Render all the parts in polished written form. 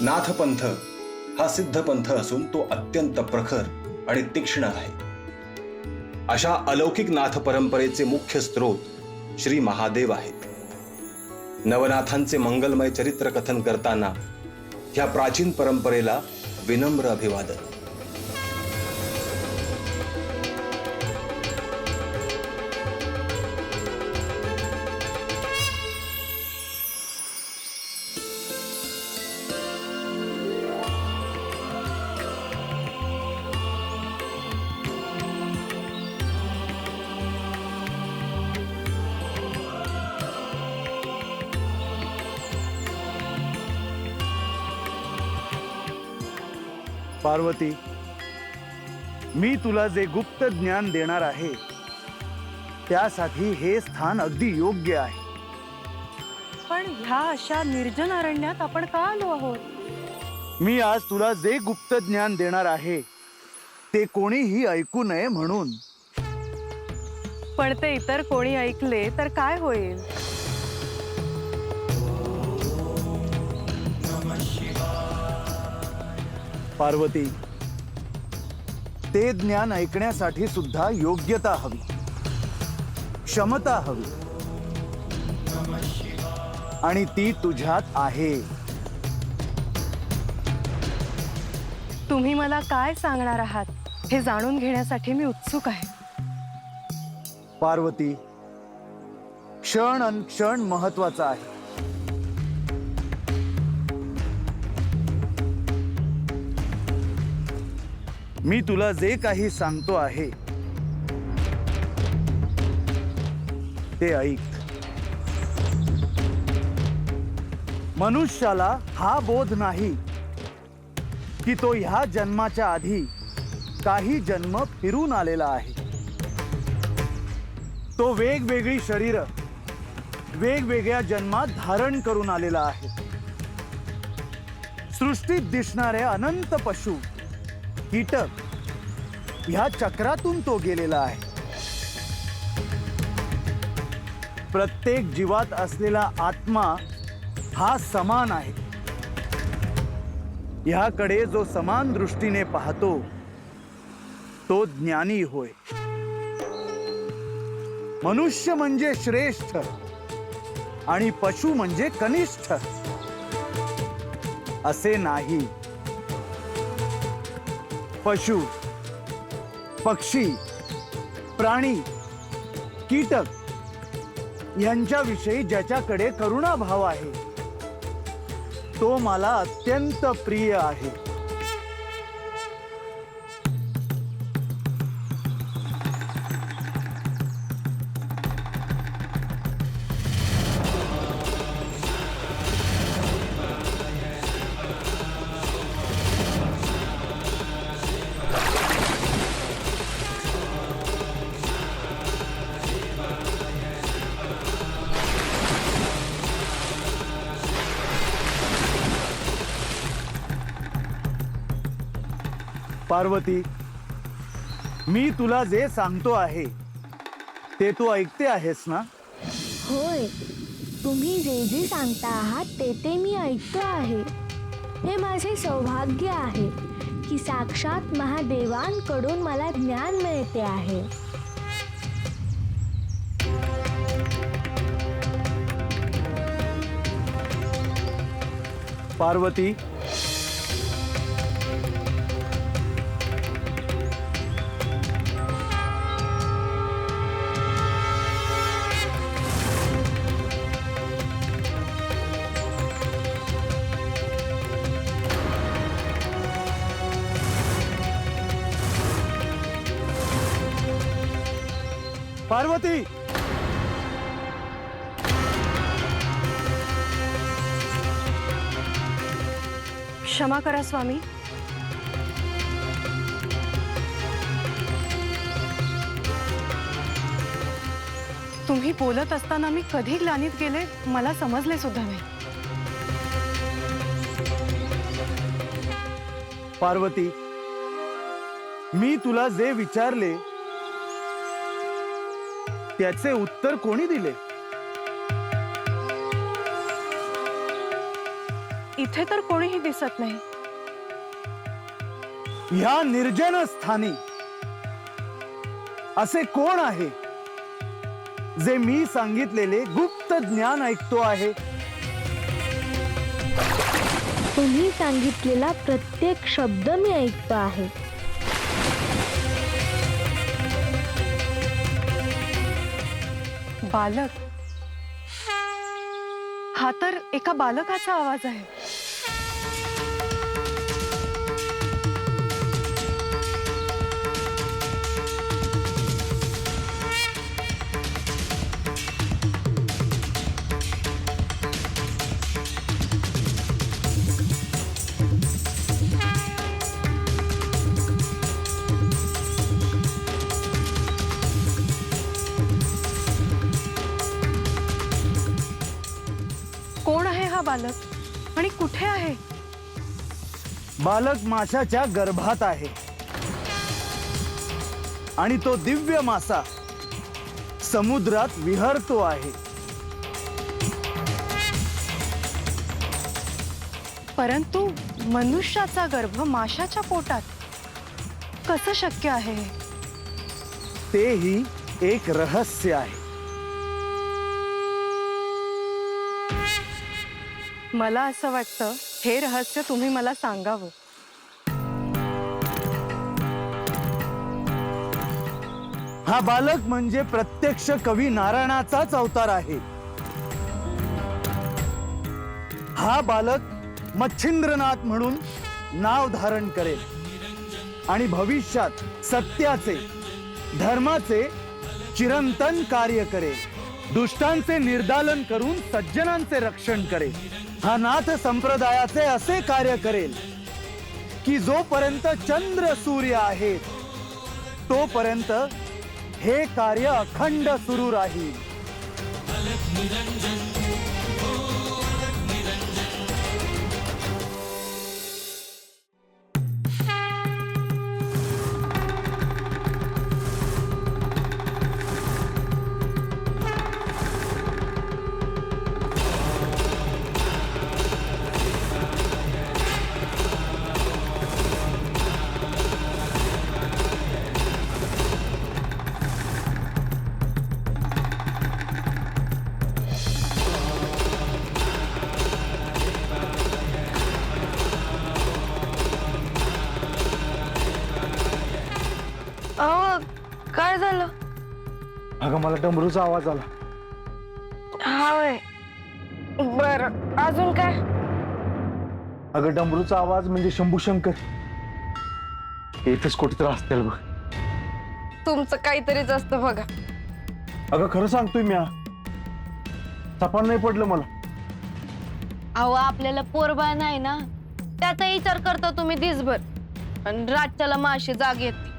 नाथपंथ हा सिद्ध पंथ असून तो अत्यंत प्रखर आणि तीक्ष्ण आहे. अशा अलौकिक नाथ परंपरेचे मुख्य स्रोत श्री महादेव आहेत. नवनाथांचे मंगलमय चरित्र कथन करताना ह्या प्राचीन परंपरेला विनम्र अभिवादन. पार्वती, मी तुला जे गुप्त ज्ञान देणार आहे त्यासाठी हे स्थान अगदी योग्य आहे. पण ह्या अशा निर्जन अरण्यात आपण का आलो आहोत? मी आज तुला जे गुप्त ज्ञान देणार आहे ते कोणीही ऐकू नये म्हणून. पण ते इतर कोणी ऐकले तर काय होईल? पार्वती, ते ज्ञान ऐकण्यासाठी सुद्धा योग्यता हवी, क्षमता हवी, आणि ती तुझ्यात आहे. तुम्ही मला काय सांगणार आहात हे जाणून घेण्यासाठी मी उत्सुक आहे. पार्वती, क्षण अनक्षण महत्वाचा आहे. मी तुला जे काही सांगतो आहे ते ऐक. मनुष्याला हा बोध नाही की तो ह्या जन्माच्या आधी काही जन्म फिरून आलेला आहे. तो वेगवेगळी शरीर वेगवेगळ्या जन्मात धारण करून आलेला आहे. सृष्टीत दिसणारे अनंत पशु कीटक ह्या चक्रातून तो गेलेला आहे. प्रत्येक जीवात असलेला आत्मा हा समान आहे. ह्याकडे जो समान दृष्टीने पाहतो तो ज्ञानी होय. मनुष्य म्हणजे श्रेष्ठ आणि पशु म्हणजे कनिष्ठ असे नाही. पशु, पक्षी, प्राणी, कीटक यांच्याविषयी ज्याच्याकडे करुणा भाव आहे तो मला अत्यंत प्रिय आहे. पार्वती, मी तुला जे सांगतो आहे ते तू ऐकते आहेस ना? होय, तुम्ही जे जे सांगता आहात ते मी ऐकतो आहे. हे माझे सौभाग्य आहे की साक्षात महादेवांकडून मला ज्ञान मिळते आहे. पार्वती, पार्वती, क्षमा करा स्वामी. तुम्ही बोलत असताना मी कधी ग्लानीत गेले मला समजले सुद्धा नाही. पार्वती, मी तुला जे विचारले त्याचे उत्तर कोणी दिले? इथे तर कोणीही दिसत नाही. ह्या निर्जन स्थानी असे कोण आहे जे मी सांगितलेले गुप्त ज्ञान ऐकतो आहे? तुम्ही सांगितलेला प्रत्येक शब्द मी ऐकतो आहे. बालक, हा तर एका बालकाचा आवाज आहे. कोण आहे हा बालक आणि कुठे आहे? बालक माशाच्या गर्भात आहे आणि तो दिव्य मासा समुद्रात विहरतो आहे. परंतु मनुष्याचा गर्भ माशाच्या पोटात कसं शक्य आहे? तेही एक रहस्य आहे. मला असं वाटतं हे रहस्य तुम्ही मला सांगावं. हा बालक म्हणजे प्रत्यक्ष कवी नारायणाचाच अवतार आहे. हा बालक मच्छिंद्रनाथ म्हणून नाव धारण करेल आणि भविष्यात सत्याचे, धर्माचे चिरंतन कार्य करेल. दुष्टांचे निर्दालन करून सज्जनांचे रक्षण करेल. हा नाथ संप्रदायाचे असे कार्य करेल की जोपर्यंत चंद्र सूर्य आहेत तोपर्यंत हे कार्य अखंड सुरू राहील. काय झालं? अगं मला डमरूचा आवाज आला. हाय, बर अजून काय? अगं डमरूचा आवाज म्हणजे शंभूशंकर येथेच कुठेतरी असतील बघ. तुमचं काहीतरीच असतं बघा. अगं खरं सांगतोय मी, तपान नाही पडलं मला. अहो आपल्याला पोरबाळ नाही ना, त्याचा विचार करता तुम्ही दिसभर आणि रातच्याला माशी जाग येते.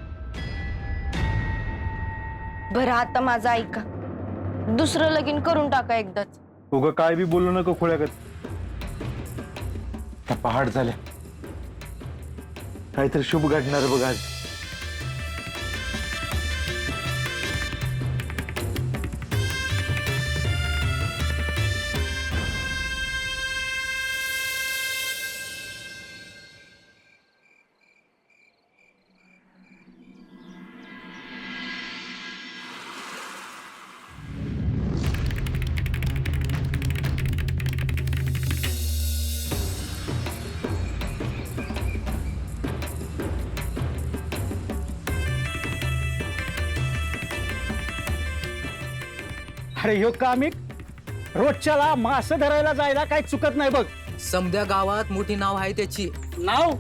बरं आता माझं ऐका, दुसरं लगीन करून टाका एकदाच. उगं काय बी बोलू नको खोळ्यागत. त्या पहाड झाल्या, काहीतरी शुभ घडणार बघ आज. अरे ह्यो कामिक रोजच्याला मास धरायला जायला काही चुकत नाही बघ. समद्या गावात मोठी नाव आहे त्याची. नाव?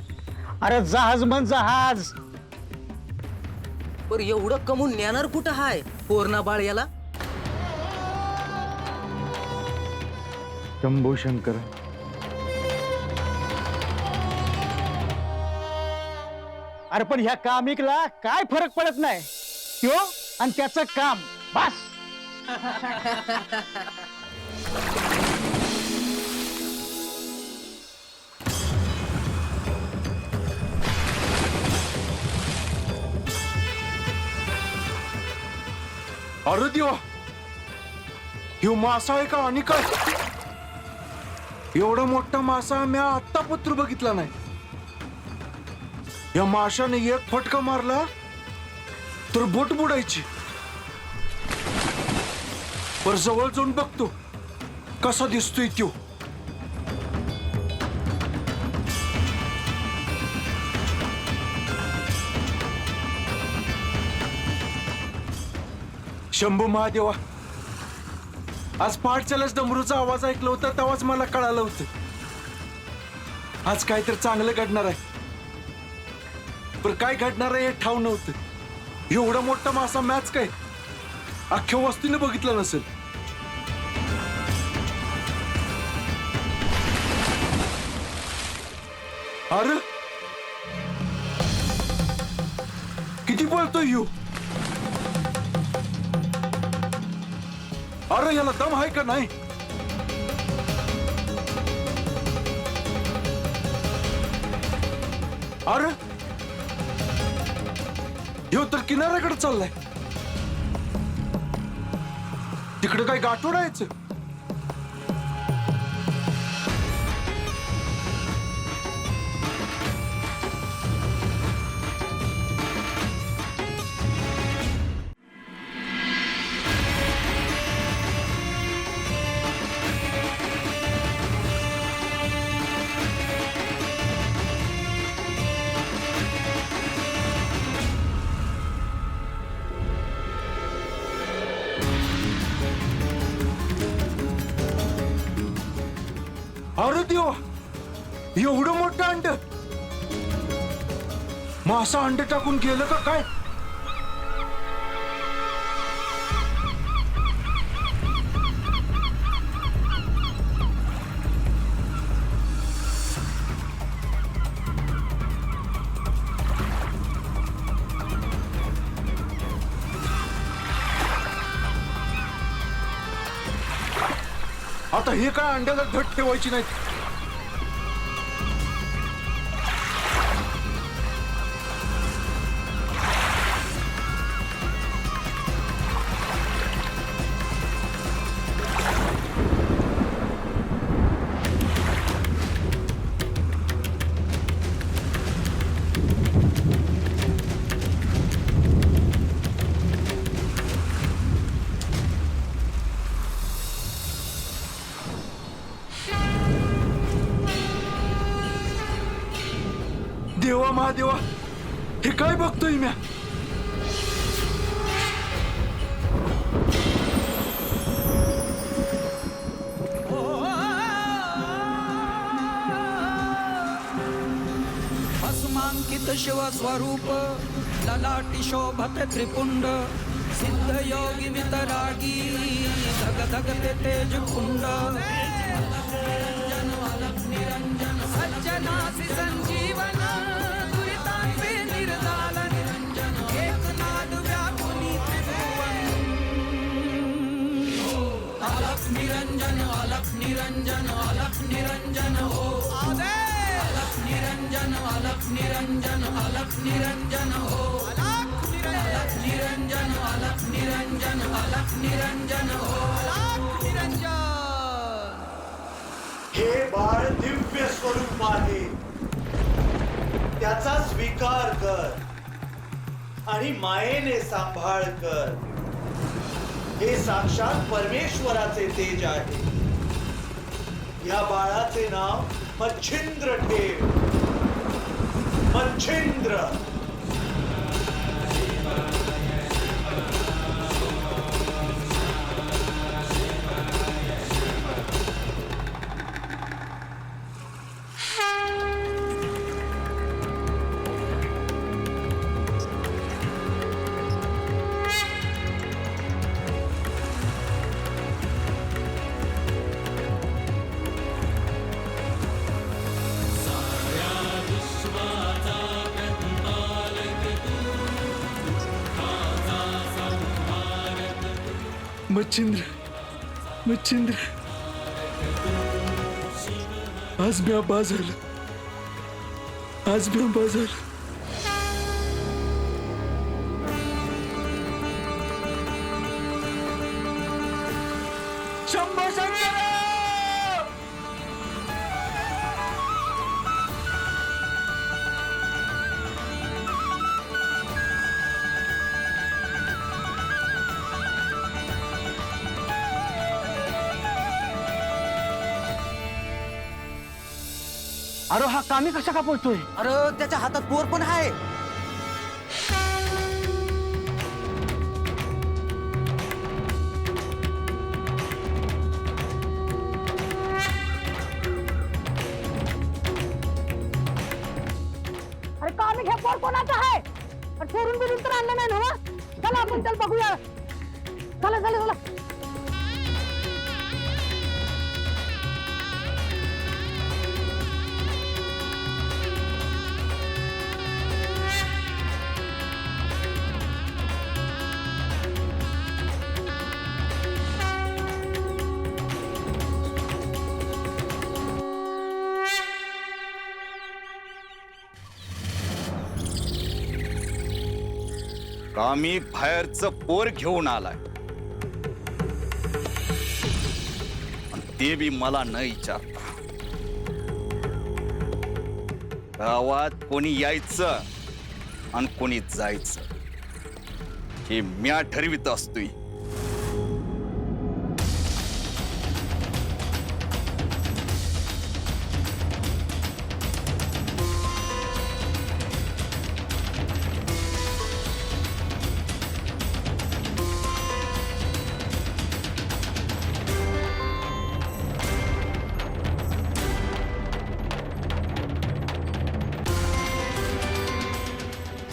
अरे जहाज म्हण जहाज. पर एवढं कमून नेणार कुठं हाय पोरणा बाळ याला? शंभूशंकर. अरे पण ह्या कामिकला काय फरक पडत नाही. त्यो आणि त्याचं काम बस. अरे देवा, ह्यो मासा आहे का आणि काय? एवढा मोठा मासा मी आत्ता पत्र बघितला नाही. या माशाने एक फटका मारला तर बोट बुडायची. पर जवळ जाऊन बघतो कसा दिसतोय तो. शंभू महादेवा, आज पहाटच्यालाच डमरूचा आवाज ऐकला होता तेव्हाच मला कळालं होतं आज काहीतरी चांगलं घडणार आहे. पण काय घडणार आहे हे ठाव नव्हतं. एवढा मोठा मासा मॅच काय अख्ख्या वस्तीने बघितलं नसेल. अरे किती पळतोय ह्यो. अरे याला दम आहे का नाही. अरे ह्यो तर किनाऱ्याकडे चाललाय. तिकडे काय गाठोड यायचं. अरे देवा, एवढं मोठं अंड. मासा अंड टाकून गेलं का काय. आता हे काय अंड्याला घट ठेवायची नाही. देवा महादेवा, हे काय बघतोय म्या. भस्मांकित शिवस्वरूप ललाटी शोभत त्रिपुंड सिद्ध योगी वितरागी धग धगते तेज कुंड सज्जनासी संजीवन दुरितांपे निर्दालन एकनाद व्यापुनी त्रिभुवन अलख निरंजन अलख निरंजन अलख निरंजन हो अलख निरंजन अलख निरंजन अलख निरंजन हो अलख निरंजन अलख निरंजन अलख निरंजन हो अलख निरंजन. हे बाळ दिव्य स्वरूप आहे, त्याचा स्वीकार कर आणि मायेने सांभाळ कर. हे साक्षात परमेश्वराचे तेज आहे. या बाळाचे नाव मच्छिंद्र ठेव. मच्छिंद्र. मच्छिंद्र, मच्छिंद्र, आज मी आबाज झालं. आज मी आबाज झालं. शंभो शंकर. अरे हा कामी कशा का पळतोय? अरे त्याच्या हातात पोर पण आहे. अरे कामी हे पोर कोणाचं आहे? चोरून बिरून तर आणलं नाही ना? चला आपण चल बघूया. चला चला चला. कामी बाहेरचं पोर घेऊन आलाय आणि ते बी मला न विचारता. गावात कोणी यायचं आणि कोणी जायचं हे म्या ठरवित असतोय.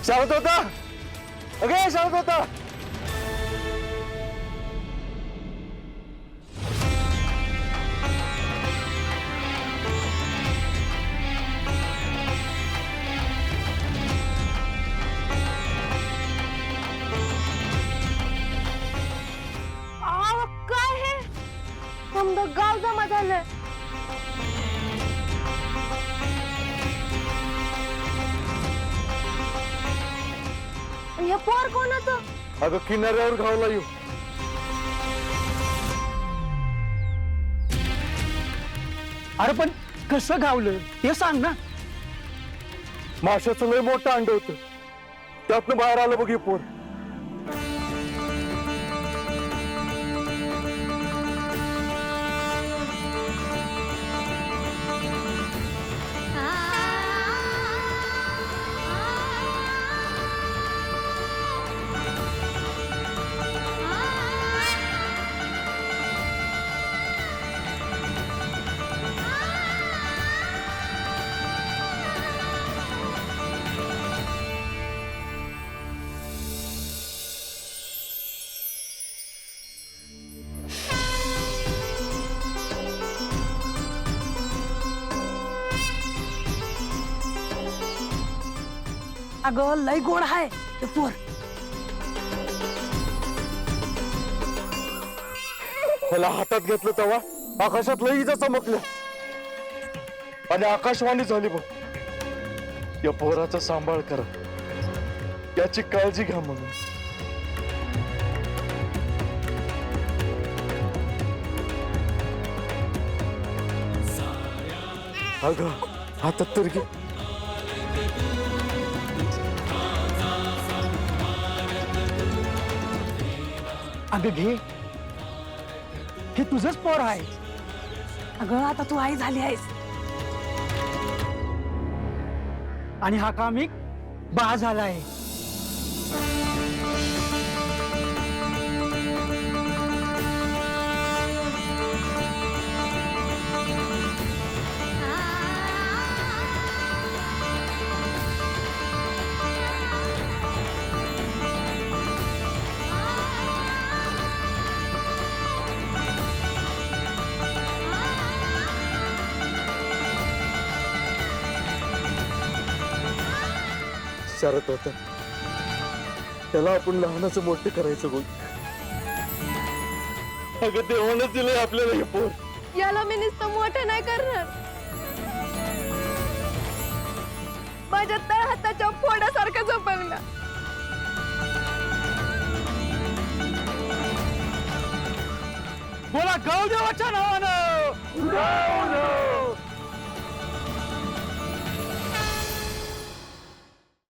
शाळेत होता अगे शाळेत होता. काय हे समजा गाव जमा झालं. हे पोर कोणाचं? अगं किनाऱ्यावर घावला येऊ. अरे पण कसं गावलं ते सांग ना. माशाचं लय मोठं अंड होतं त्यातनं बाहेर आलं बघ हे पोर. अगं लय गोड आहे ते पोर. त्याला हातात घेतलं तेव्हा आकाशात लय इजा चमकल्या आणि आकाशवाणी झाली बघ. या पोराचा सांभाळ करा याची काळजी घ्या म्हणून. अगं हातात तर घे. अगं घे हे तुझंच पोर आहे. अगं आता तू आई झाली आहेस आणि हा कामिक बा झाला आहे. शरत होता त्याला आपण लहानाचं मोठे करायचं बोल. अगं देवानच दिलंय आपल्याला हे पोर. याला मी नुसतं मोठं नाही करणार. माझ्या तळ हाताच्या फोडासारखं जपवलं. बोला गौदेवाच्या नावानं.